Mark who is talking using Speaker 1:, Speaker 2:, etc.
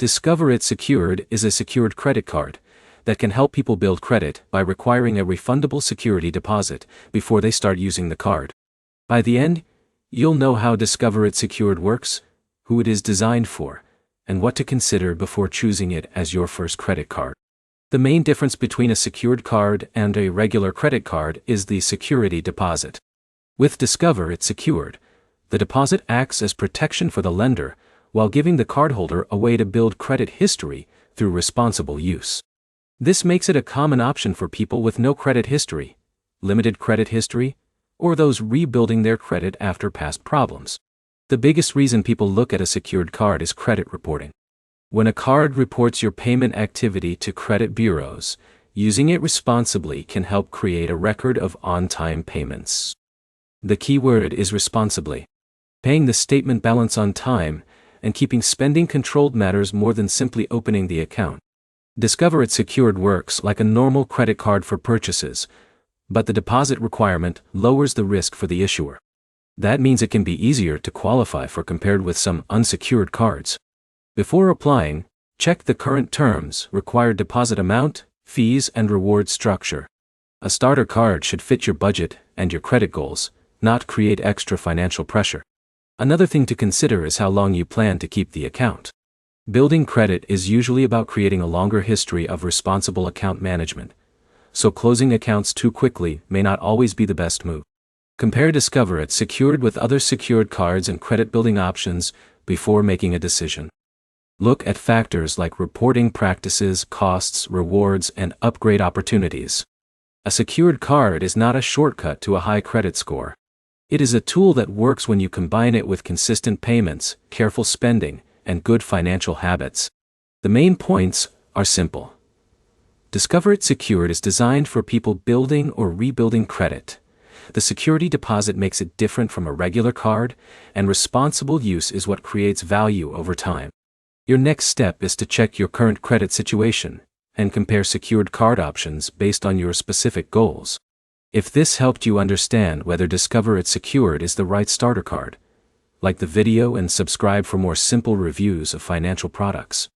Speaker 1: Discover It Secured is a secured credit card that can help people build credit by requiring a refundable security deposit before they start using the card. By the end, you'll know how Discover It Secured works, who it is designed for, and what to consider before choosing it as your first credit card. The main difference between a secured card and a regular credit card is the security deposit. With Discover It Secured, the deposit acts as protection for the lender while giving the cardholder a way to build credit history through responsible use. This makes it a common option for people with no credit history, limited credit history, or those rebuilding their credit after past problems. The biggest reason people look at a secured card is credit reporting. When a card reports your payment activity to credit bureaus, using it responsibly can help create a record of on-time payments. The key word is responsibly. Paying the statement balance on time and keeping spending controlled matters more than simply opening the account. Discover It Secured works like a normal credit card for purchases, but the deposit requirement lowers the risk for the issuer. That means it can be easier to qualify for compared with some unsecured cards. Before applying, check the current terms, required deposit amount, fees, and reward structure. A starter card should fit your budget and your credit goals, not create extra financial pressure. Another thing to consider is how long you plan to keep the account. Building credit is usually about creating a longer history of responsible account management, so closing accounts too quickly may not always be the best move. Compare Discover It Secured with other secured cards and credit building options before making a decision. Look at factors like reporting practices, costs, rewards, and upgrade opportunities. A secured card is not a shortcut to a high credit score. It is a tool that works when you combine it with consistent payments, careful spending, and good financial habits. The main points are simple. Discover It Secured is designed for people building or rebuilding credit. The security deposit makes it different from a regular card, and responsible use is what creates value over time. Your next step is to check your current credit situation and compare secured card options based on your specific goals. If this helped you understand whether Discover It Secured is the right starter card, like the video and subscribe for more simple reviews of financial products.